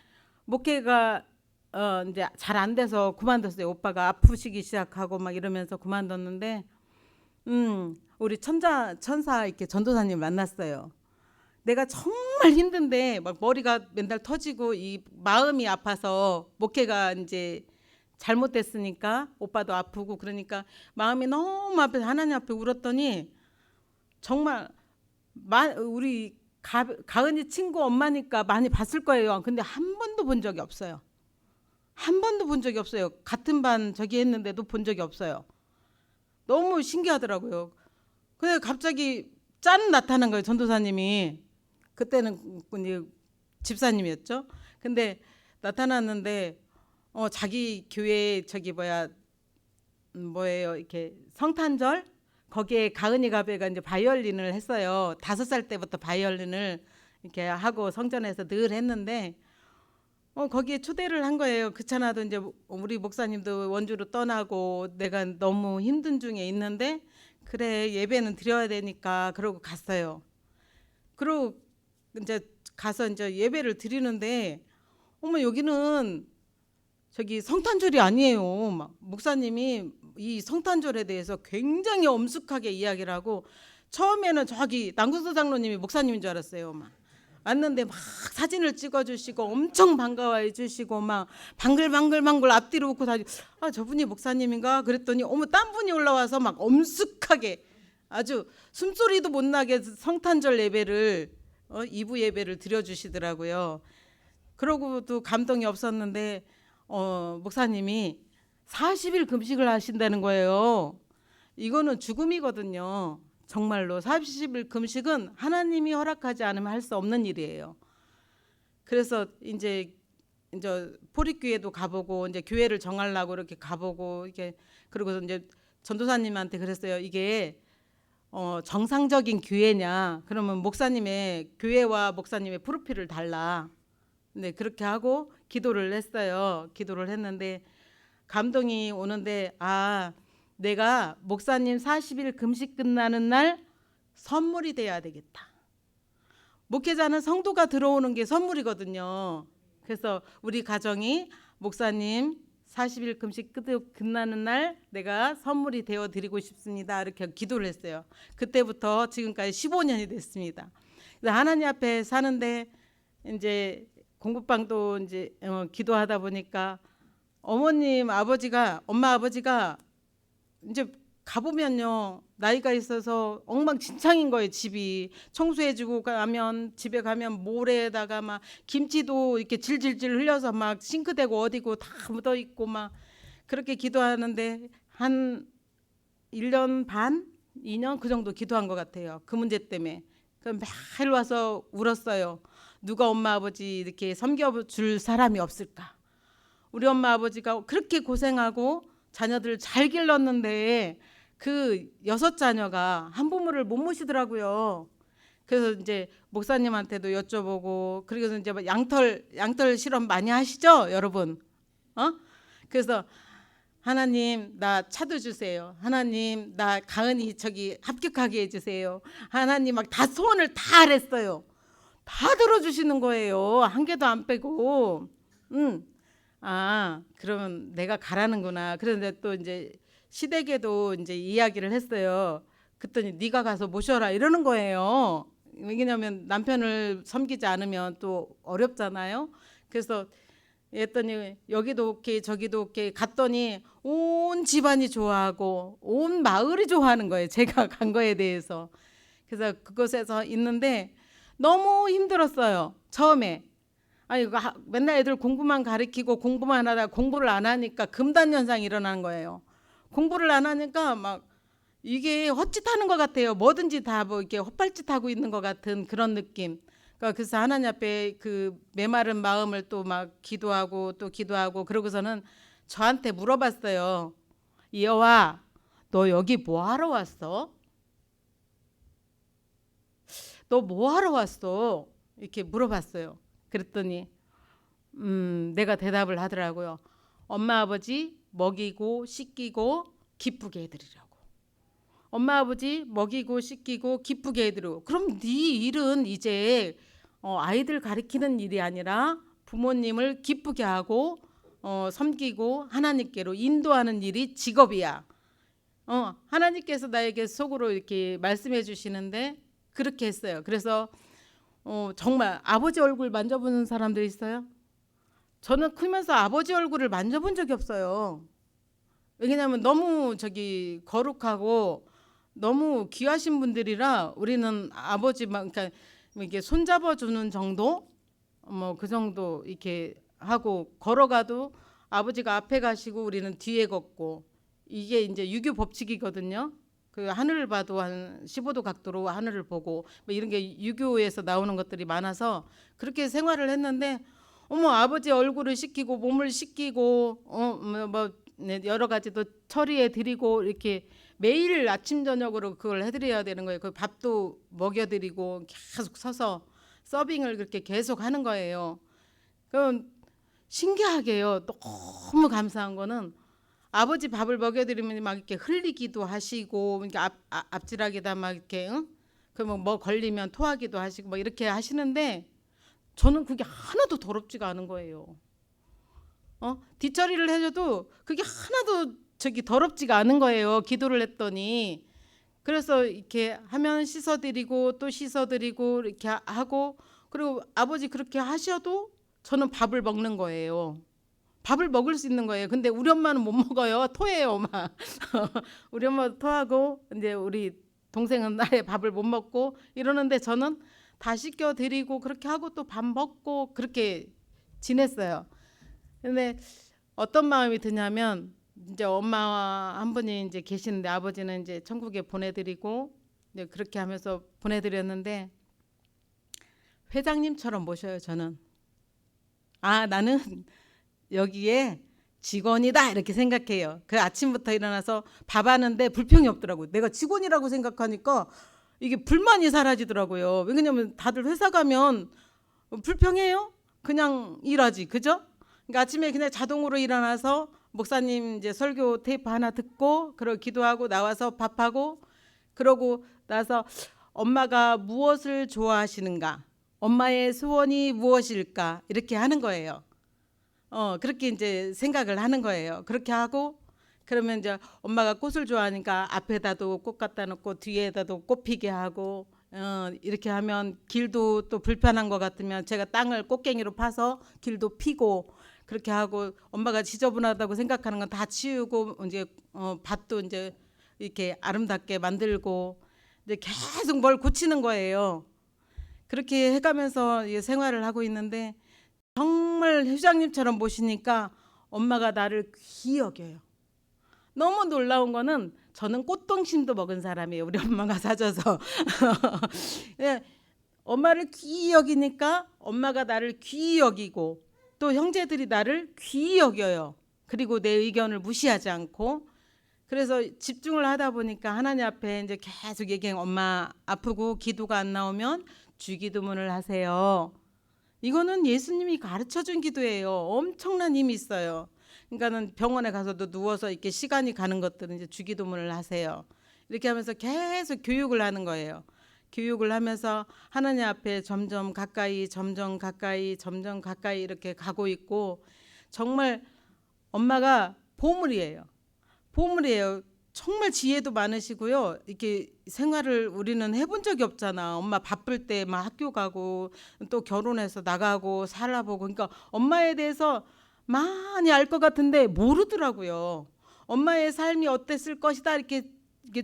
목회가 이제 잘 안 돼서 그만뒀어요. 오빠가 아프시기 시작하고 막 이러면서 그만뒀는데 우리 천사 이렇게 전도사님 만났어요. 내가 정말 힘든데 막 머리가 맨날 터지고 이 마음이 아파서 목회가 이제 잘못됐으니까 오빠도 아프고 그러니까 마음이 너무 아파서 하나님 앞에 울었더니 정말 우리 가은이 친구 엄마니까 많이 봤을 거예요. 근데 한 번도 본 적이 없어요. 한 번도 본 적이 없어요. 같은 반 저기 했는데도 본 적이 없어요. 너무 신기하더라고요. 근데 갑자기 짠 나타난 거예요. 전도사님이. 그때는 집사님이었죠. 근데 나타났는데 자기 교회 저기 뭐예요 이렇게 성탄절 거기에 가은이 가베가 이제 바이올린을 했어요. 5살 때부터 바이올린을 이렇게 하고 성전에서 늘 했는데 거기에 초대를 한 거예요. 그렇잖아도 이제 우리 목사님도 원주로 떠나고 내가 너무 힘든 중에 있는데 그래 예배는 드려야 되니까 그러고 갔어요. 그리고 이제 가서 이제 예배를 드리는데 어머 여기는 저기 성탄절이 아니에요. 막 목사님이 이 성탄절에 대해서 굉장히 엄숙하게 이야기를 하고 처음에는 저기 남구서 장로님이 목사님인 줄 알았어요. 막 왔는데 막 사진을 찍어주시고 엄청 반가워해 주시고 막 방글방글 앞뒤로 웃고 다니. 아 저분이 목사님인가 그랬더니 어머 딴 분이 올라와서 막 엄숙하게 아주 숨소리도 못 나게 성탄절 예배를 2부 예배를 드려주시더라고요. 그러고도 감동이 없었는데 목사님이 40일 금식을 하신다는 거예요. 이거는 죽음이거든요. 정말로 40일 금식은 하나님이 허락하지 않으면 할 수 없는 일이에요. 그래서 이제 포립교회도 가보고 이제 교회를 정하려고 이렇게 가보고 이게 그리고 이제 전도사님한테 그랬어요. 이게 정상적인 교회냐? 그러면 목사님의 교회와 목사님의 프로필을 달라. 네 그렇게 하고 기도를 했어요. 기도를 했는데 감동이 오는데, 아, 내가 목사님 40일 금식 끝나는 날 선물이 돼야 되겠다. 목회자는 성도가 들어오는 게 선물이거든요. 그래서 우리 가정이 목사님 40일 금식 끝나는 날 내가 선물이 되어 드리고 싶습니다. 이렇게 기도를 했어요. 그때부터 지금까지 15년이 됐습니다. 그래서 하나님 앞에 사는데 이제 공부방도 이제 기도하다 보니까 어머님 아버지가 엄마 아버지가 이제 가보면요 나이가 있어서 엉망진창인 거예요. 집이 청소해주고 가면 집에 가면 모래에다가 막 김치도 이렇게 질질질 흘려서 막 싱크대고 어디고 다 묻어 있고 막 그렇게 기도하는데 한 1년 반 2년 그 정도 기도한 것 같아요. 그 문제 때문에. 그럼 매일 와서 울었어요. 누가 엄마 아버지 이렇게 섬겨줄 사람이 없을까. 우리 엄마 아버지가 그렇게 고생하고 자녀들 잘 길렀는데 그 6자녀가 한 부모를 못 모시더라고요. 그래서 이제 목사님한테도 여쭤보고, 그래서 이제 양털 실험 많이 하시죠, 여러분? 그래서 하나님 나 차도 주세요. 하나님 나 가은이 저기 합격하게 해주세요. 하나님 막 다 소원을 다 하랬어요. 다 들어주시는 거예요. 한 개도 안 빼고. 아, 그러면 내가 가라는구나. 그런데 또 이제 시댁에도 이제 이야기를 했어요. 그랬더니 네가 가서 모셔라 이러는 거예요. 왜냐하면 남편을 섬기지 않으면 또 어렵잖아요. 그래서 했더니 여기도 오케이 저기도 오케이 갔더니 온 집안이 좋아하고 온 마을이 좋아하는 거예요. 제가 간 거에 대해서. 그래서 그곳에서 있는데 너무 힘들었어요. 처음에. 아니 맨날 애들 공부만 가르치고 공부만 하다 공부를 안 하니까 금단 현상이 일어나는 거예요. 공부를 안 하니까 막 이게 헛짓하는 것 같아요. 뭐든지 다 뭐 이렇게 헛발짓하고 있는 것 같은 그런 느낌. 그래서 하나님 앞에 그 메마른 마음을 또 막 기도하고 또 기도하고 그러고서는 저한테 물어봤어요. 여와, 너 여기 뭐 하러 왔어? 너 뭐 하러 왔어? 이렇게 물어봤어요. 그랬더니 내가 대답을 하더라고요. 엄마 아버지 먹이고 씻기고 기쁘게 해드리라고. 엄마 아버지 먹이고 씻기고 기쁘게 해드리고. 그럼 네 일은 이제 아이들 가르치는 일이 아니라 부모님을 기쁘게 하고 섬기고 하나님께로 인도하는 일이 직업이야. 하나님께서 나에게 속으로 이렇게 말씀해 주시는데 그렇게 했어요. 그래서 정말 아버지 얼굴 만져보는 사람들 있어요? 저는 크면서 아버지 얼굴을 만져본 적이 없어요. 왜냐하면 너무 저기 거룩하고 너무 귀하신 분들이라 우리는 아버지만 그러니까 이게 손잡아주는 정도, 뭐 그 정도 이렇게 하고 걸어가도 아버지가 앞에 가시고 우리는 뒤에 걷고 이게 이제 유교 법칙이거든요. 그 하늘을 봐도 한 15도 각도로 하늘을 보고 뭐 이런 게 유교에서 나오는 것들이 많아서 그렇게 생활을 했는데 어머 아버지 얼굴을 씻기고 몸을 씻기고 뭐 여러 가지도 처리해 드리고 이렇게 매일 아침 저녁으로 그걸 해드려야 되는 거예요. 그 밥도 먹여드리고 계속 서서 서빙을 그렇게 계속 하는 거예요. 그럼 신기하게요. 너무 감사한 거는 아버지 밥을 먹여드리면 막 이렇게 흘리기도 하시고 이렇게 앞지락에다 막 이렇게 그러면 뭐 걸리면 토하기도 하시고 뭐 이렇게 하시는데 저는 그게 하나도 더럽지가 않은 거예요. 뒷처리를 해줘도 그게 하나도 저기 더럽지가 않은 거예요. 기도를 했더니. 그래서 이렇게 하면 씻어드리고 또 씻어드리고 이렇게 하고 그리고 아버지 그렇게 하셔도 저는 밥을 먹는 거예요. 밥을 먹을 수 있는 거예요. 근데 우리 엄마는 못 먹어요. 토해요, 막. 우리 엄마도 토하고 이제 우리 동생은 나의 밥을 못 먹고 이러는데 저는 다 씻겨 드리고 그렇게 하고 또 밥 먹고 그렇게 지냈어요. 근데 어떤 마음이 드냐면 이제 엄마 한 분이 이제 계시는데 아버지는 이제 천국에 보내드리고 이제 그렇게 하면서 보내드렸는데 회장님처럼 모셔요. 저는 나는 여기에 직원이다 이렇게 생각해요. 그 아침부터 일어나서 밥 하는데 불평이 없더라고요. 내가 직원이라고 생각하니까 이게 불만이 사라지더라고요. 왜냐면 다들 회사 가면 불평해요? 그냥 일하지, 그죠? 그러니까 아침에 그냥 자동으로 일어나서 목사님 이제 설교 테이프 하나 듣고 그러고 기도하고 나와서 밥하고 그러고 나서 엄마가 무엇을 좋아하시는가, 엄마의 소원이 무엇일까 이렇게 하는 거예요. 그렇게 이제 생각을 하는 거예요. 그렇게 하고 그러면 이제 엄마가 꽃을 좋아하니까 앞에다도 꽃 갖다 놓고 뒤에다도 꽃 피게 하고 이렇게 하면 길도 또 불편한 것 같으면 제가 땅을 꽃갱이로 파서 길도 피고 그렇게 하고 엄마가 지저분하다고 생각하는 건 다 치우고 이제 밭도 이제 이렇게 아름답게 만들고 이제 계속 뭘 고치는 거예요. 그렇게 해가면서 생활을 하고 있는데 정말 회장님처럼 모시니까 엄마가 나를 귀히 여겨요. 너무 놀라운 거는 저는 꽃등심도 먹은 사람이에요. 우리 엄마가 사줘서. 예, 엄마를 귀히 여기니까 엄마가 나를 귀히 여기고 또 형제들이 나를 귀히 여겨요. 그리고 내 의견을 무시하지 않고 그래서 집중을 하다 보니까 하나님 앞에 이제 계속 얘기해요. 엄마 아프고 기도가 안 나오면 주기도문을 하세요. 이거는 예수님이 가르쳐준 기도예요. 엄청난 힘이 있어요. 그러니까는 병원에 가서도 누워서 이렇게 시간이 가는 것들은 이제 주기도문을 하세요. 이렇게 하면서 계속 교육을 하는 거예요. 교육을 하면서 하나님 앞에 점점 가까이 이렇게 가고 있고 정말 엄마가 보물이에요. 정말 지혜도 많으시고요. 이렇게 생활을 우리는 해본 적이 없잖아. 엄마 바쁠 때 막 학교 가고 또 결혼해서 나가고 살아보고 그러니까 엄마에 대해서 많이 알 것 같은데 모르더라고요. 엄마의 삶이 어땠을 것이다 이렇게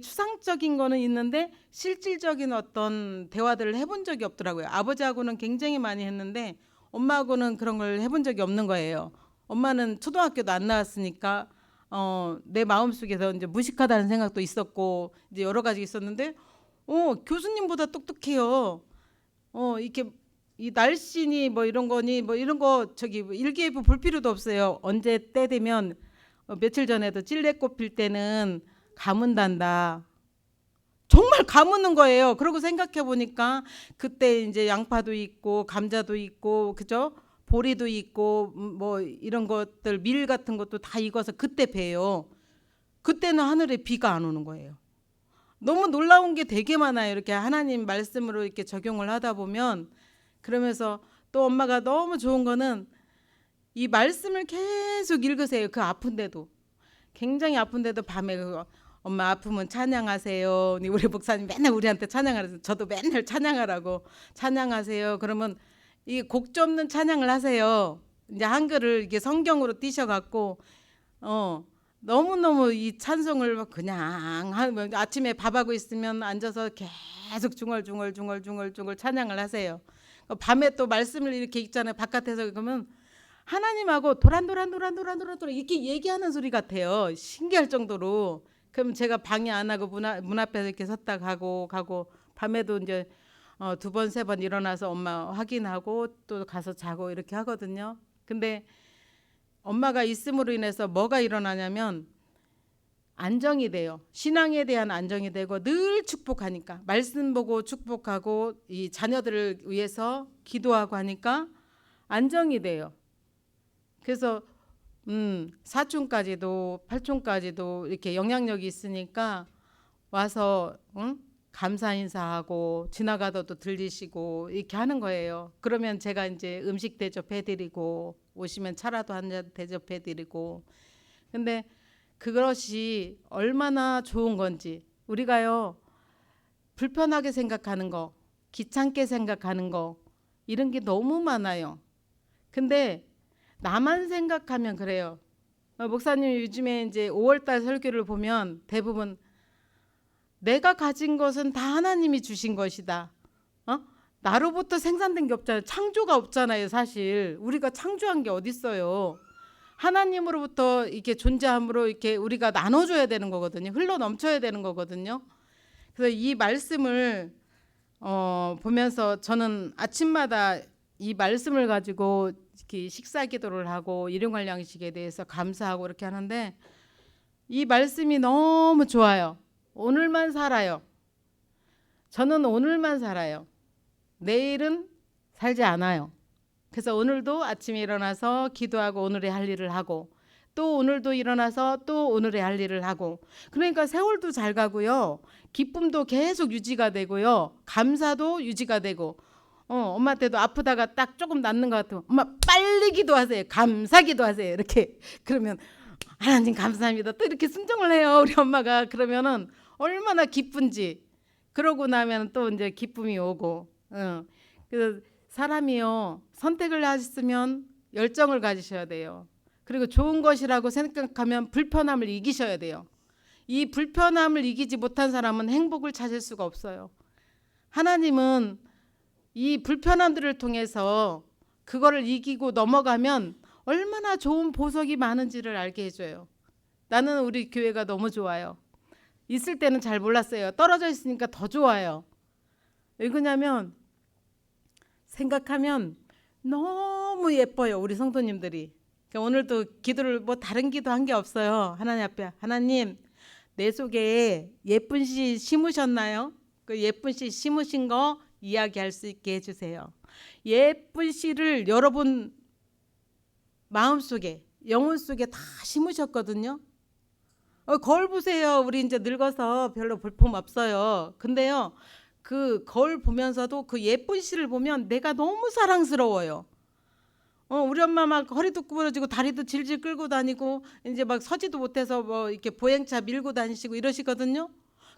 추상적인 거는 있는데 실질적인 어떤 대화들을 해본 적이 없더라고요. 아버지하고는 굉장히 많이 했는데 엄마하고는 그런 걸 해본 적이 없는 거예요. 엄마는 초등학교도 안 나왔으니까 내 마음속에서 이제 무식하다는 생각도 있었고 이제 여러 가지 있었는데 교수님보다 똑똑해요. 이렇게 이 날씨니 뭐 이런 거니 뭐 이런 거 저기 일기예보 볼 필요도 없어요. 언제 때 되면 며칠 전에도 찔레꽃 필 때는 가문단다. 정말 가무는 거예요. 그러고 생각해 보니까 그때 이제 양파도 있고 감자도 있고 그죠? 보리도 있고 뭐 이런 것들 밀 같은 것도 다 익어서 그때 배요. 그때는 하늘에 비가 안 오는 거예요. 너무 놀라운 게 되게 많아요. 이렇게 하나님 말씀으로 이렇게 적용을 하다 보면 그러면서 또 엄마가 너무 좋은 거는 이 말씀을 계속 읽으세요. 그 아픈데도 굉장히 아픈데도 밤에 엄마 아프면 찬양하세요. 우리 목사님 맨날 우리한테 찬양하라고 저도 맨날 찬양하라고 찬양하세요. 그러면 이 곡 좁는 찬양을 하세요. 이제 한글을 이게 성경으로 띄셔갖고 너무너무 이 찬송을 그냥 하면 아침에 밥하고 있으면 앉아서 계속 중얼중얼 찬양을 하세요. 밤에 또 말씀을 이렇게 읽잖아요. 바깥에서 그러면 하나님하고 도란도란 이렇게 얘기하는 소리 같아요. 신기할 정도로. 그럼 제가 방해 안 하고 문 앞에서 이렇게 섰다 가고 밤에도 이제 두 번 세 번 일어나서 엄마 확인하고 또 가서 자고 이렇게 하거든요. 근데 엄마가 있음으로 인해서 뭐가 일어나냐면 안정이 돼요. 신앙에 대한 안정이 되고 늘 축복하니까 말씀 보고 축복하고 이 자녀들을 위해서 기도하고 하니까 안정이 돼요. 그래서 사촌까지도 팔촌까지도 이렇게 영향력이 있으니까 와서 감사 인사하고 지나가다도 들리시고 이렇게 하는 거예요. 그러면 제가 이제 음식 대접해드리고 오시면 차라도 한 잔 대접해드리고 근데 그것이 얼마나 좋은 건지 우리가요 불편하게 생각하는 거 귀찮게 생각하는 거 이런 게 너무 많아요. 근데 나만 생각하면 그래요. 목사님 요즘에 이제 5월달 설교를 보면 대부분 내가 가진 것은 다 하나님이 주신 것이다. 나로부터 생산된 게 없잖아요. 창조가 없잖아요. 사실 우리가 창조한 게 어디 있어요. 하나님으로부터 이렇게 존재함으로 이렇게 우리가 나눠줘야 되는 거거든요. 흘러 넘쳐야 되는 거거든요. 그래서 이 말씀을 보면서 저는 아침마다 이 말씀을 가지고 이렇게 식사 기도를 하고 일용할 양식에 대해서 감사하고 이렇게 하는데 이 말씀이 너무 좋아요. 오늘만 살아요. 저는 오늘만 살아요. 내일은 살지 않아요. 그래서 오늘도 아침에 일어나서 기도하고 오늘의 할 일을 하고 또 오늘도 일어나서 또 오늘의 할 일을 하고, 그러니까 세월도 잘 가고요. 기쁨도 계속 유지가 되고요. 감사도 유지가 되고, 엄마한테도 아프다가 딱 조금 낫는 것 같으면 엄마 빨리 기도하세요. 감사 기도하세요. 이렇게 그러면 하나님 감사합니다. 또 이렇게 순종을 해요. 우리 엄마가. 그러면은 얼마나 기쁜지. 그러고 나면 또 이제 기쁨이 오고. 그래서 사람이요, 선택을 하셨으면 열정을 가지셔야 돼요. 그리고 좋은 것이라고 생각하면 불편함을 이기셔야 돼요. 이 불편함을 이기지 못한 사람은 행복을 찾을 수가 없어요. 하나님은 이 불편함들을 통해서 그거를 이기고 넘어가면 얼마나 좋은 보석이 많은지를 알게 해줘요. 나는 우리 교회가 너무 좋아요. 있을 때는 잘 몰랐어요. 떨어져 있으니까 더 좋아요. 왜 그러냐면 생각하면 너무 예뻐요. 우리 성도님들이. 그러니까 오늘도 기도를 뭐 다른 기도 한 게 없어요. 하나님 앞에, 하나님 내 속에 예쁜 씨 심으셨나요? 그 예쁜 씨 심으신 거 이야기할 수 있게 해주세요. 예쁜 씨를 여러분 마음속에, 영혼 속에 다 심으셨거든요. 거울 보세요. 우리 이제 늙어서 별로 볼품 없어요. 근데요, 그 거울 보면서도 그 예쁜 씨를 보면 내가 너무 사랑스러워요. 우리 엄마 막 허리도 구부러지고 다리도 질질 끌고 다니고 이제 막 서지도 못해서 뭐 이렇게 보행차 밀고 다니시고 이러시거든요.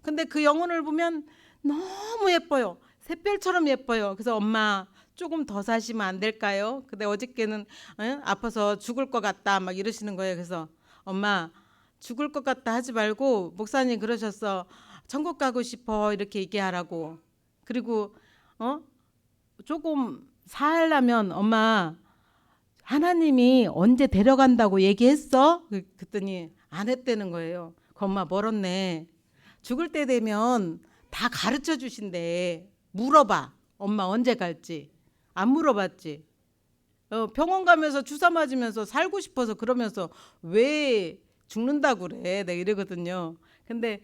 근데 그 영혼을 보면 너무 예뻐요. 샛별처럼 예뻐요. 그래서 엄마 조금 더 사시면 안 될까요? 근데 어저께는 아파서 죽을 것 같다 막 이러시는 거예요. 그래서 엄마 죽을 것 같다 하지 말고 목사님 그러셨어. 천국 가고 싶어 이렇게 얘기하라고. 그리고 조금 살려면 엄마 하나님이 언제 데려간다고 얘기했어? 그랬더니 안 했다는 거예요. 그 엄마 멀었네. 죽을 때 되면 다 가르쳐 주신대. 물어봐. 엄마 언제 갈지. 안 물어봤지. 병원 가면서 주사 맞으면서 살고 싶어서 그러면서 왜 죽는다고 그래. 내가 이러거든요. 근데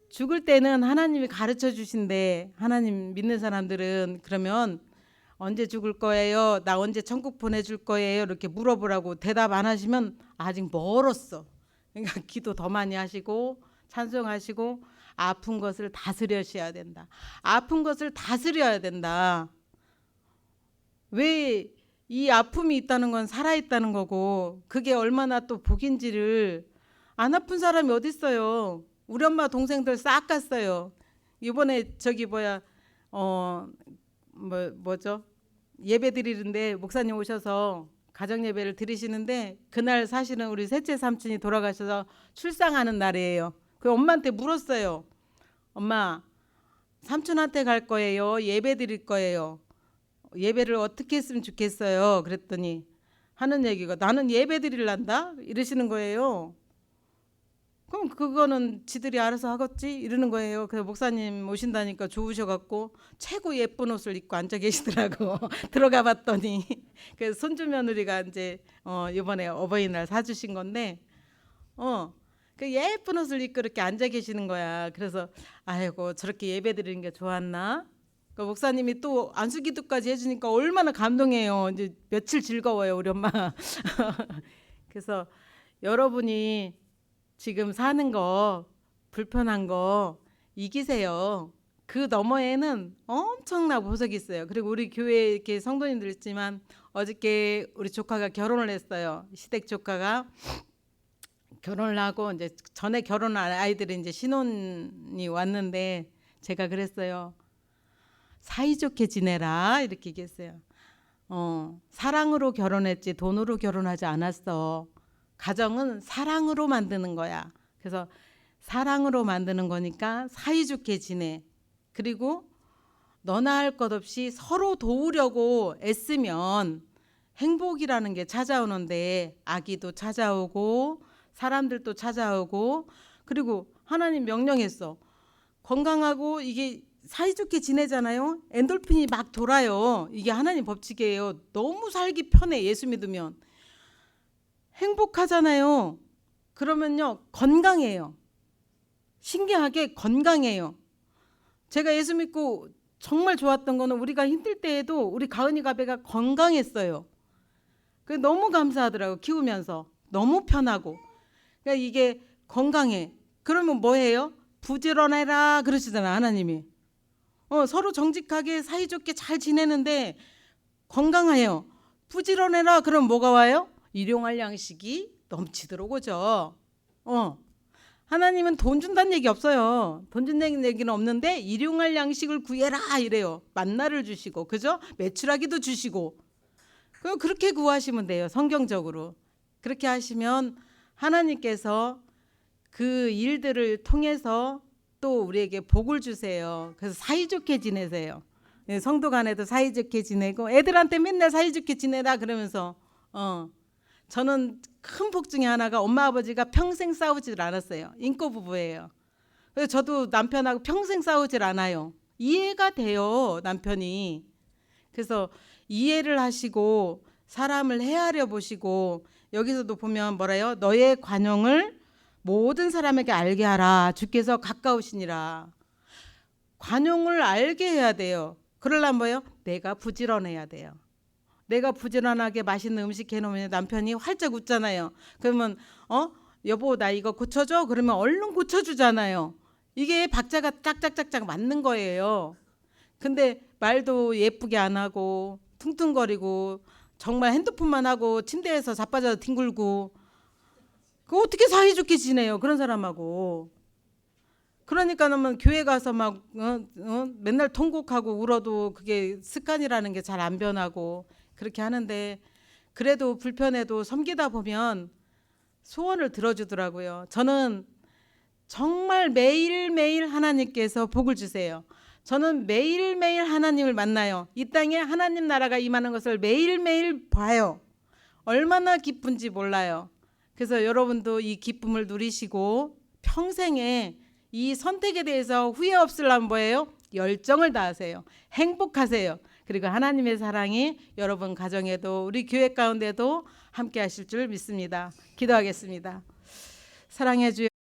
죽을 때는 하나님이 가르쳐 주신대. 하나님 믿는 사람들은 그러면 언제 죽을 거예요? 나 언제 천국 보내줄 거예요? 이렇게 물어보라고 대답 안 하시면 아직 멀었어. 그러니까 기도 더 많이 하시고 찬송하시고 아픈 것을 다스려셔야 된다. 아픈 것을 다스려야 된다. 왜 이 아픔이 있다는 건 살아있다는 거고 그게 얼마나 또 복인지를 안 아픈 사람이 어디 있어요. 우리 엄마 동생들 싹 갔어요. 이번에 저기 뭐죠? 예배 드리는데 목사님 오셔서 가정 예배를 드리시는데 그날 사실은 우리 셋째 삼촌이 돌아가셔서 출상하는 날이에요. 그 엄마한테 물었어요. 엄마, 삼촌한테 갈 거예요? 예배 드릴 거예요? 예배를 어떻게 했으면 좋겠어요? 그랬더니 하는 얘기가 나는 예배 드릴란다? 이러시는 거예요. 그럼 그거는 지들이 알아서 하겠지? 이러는 거예요. 그래서 목사님 오신다니까 좋으셔갖고 최고 예쁜 옷을 입고 앉아 계시더라고. 들어가 봤더니 그 손주 며느리가 이제 이번에 어버이날 사주신 건데 그 예쁜 옷을 입고 이렇게 앉아 계시는 거야. 그래서 아이고 저렇게 예배 드리는 게 좋았나? 그 목사님이 또 안수기도까지 해주니까 얼마나 감동해요. 이제 며칠 즐거워요 우리 엄마. 그래서 여러분이 지금 사는 거 불편한 거 이기세요. 그 너머에는 엄청난 보석이 있어요. 그리고 우리 교회 이렇게 성도님들 있지만 어저께 우리 조카가 결혼을 했어요. 시댁 조카가 결혼을 하고 이제 전에 결혼한 아이들이 이제 신혼이 왔는데 제가 그랬어요. 사이좋게 지내라 이렇게 얘기했어요. 사랑으로 결혼했지 돈으로 결혼하지 않았어. 가정은 사랑으로 만드는 거야. 그래서 사랑으로 만드는 거니까 사이좋게 지내. 그리고 너나 할 것 없이 서로 도우려고 애쓰면 행복이라는 게 찾아오는데 아기도 찾아오고 사람들도 찾아오고 그리고 하나님 명령했어. 건강하고 이게 사이좋게 지내잖아요. 엔돌핀이 막 돌아요. 이게 하나님 법칙이에요. 너무 살기 편해. 예수 믿으면. 행복하잖아요. 그러면요 건강해요. 신기하게 건강해요. 제가 예수 믿고 정말 좋았던 거는 우리가 힘들 때에도 우리 가은이 가베가 건강했어요. 그 너무 감사하더라고요. 키우면서 너무 편하고. 그러니까 이게 건강해. 그러면 뭐 해요? 부지런해라 그러시잖아 하나님이. 서로 정직하게 사이좋게 잘 지내는데 건강해요. 부지런해라 그럼 뭐가 와요? 일용할 양식이 넘치도록 오죠. 하나님은 돈 준다는 얘기 없어요. 돈 준다는 얘기는 없는데 일용할 양식을 구해라 이래요. 만나를 주시고, 그죠? 메추라기도 주시고. 그렇게 구하시면 돼요. 성경적으로. 그렇게 하시면 하나님께서 그 일들을 통해서 또 우리에게 복을 주세요. 그래서 사이좋게 지내세요. 성도 간에도 사이좋게 지내고 애들한테 맨날 사이좋게 지내라 그러면서 저는 큰 복 중에 하나가 엄마 아버지가 평생 싸우질 않았어요. 인꼬 부부예요. 그래서 저도 남편하고 평생 싸우질 않아요. 이해가 돼요, 남편이. 그래서 이해를 하시고 사람을 헤아려 보시고, 여기서도 보면 뭐래요? 너의 관용을 모든 사람에게 알게 하라. 주께서 가까우시니라. 관용을 알게 해야 돼요. 그러려면 뭐예요? 내가 부지런해야 돼요. 내가 부지런하게 맛있는 음식 해놓으면 남편이 활짝 웃잖아요. 그러면 여보 나 이거 고쳐줘? 그러면 얼른 고쳐주잖아요. 이게 박자가 짝짝짝짝 맞는 거예요. 근데 말도 예쁘게 안 하고 퉁퉁거리고 정말 핸드폰만 하고 침대에서 자빠져서 뒹굴고, 그 어떻게 사이좋게 지내요 그런 사람하고. 그러니까는 교회 가서 막 맨날 통곡하고 울어도 그게 습관이라는 게 잘 안 변하고 그렇게 하는데, 그래도 불편해도 섬기다 보면 소원을 들어주더라고요. 저는 정말 매일매일 하나님께서 복을 주세요. 저는 매일매일 하나님을 만나요. 이 땅에 하나님 나라가 임하는 것을 매일매일 봐요. 얼마나 기쁜지 몰라요. 그래서 여러분도 이 기쁨을 누리시고 평생에 이 선택에 대해서 후회 없으려면 뭐예요? 열정을 다하세요. 행복하세요. 그리고 하나님의 사랑이 여러분 가정에도 우리 교회 가운데도 함께 하실 줄 믿습니다. 기도하겠습니다. 사랑해 주여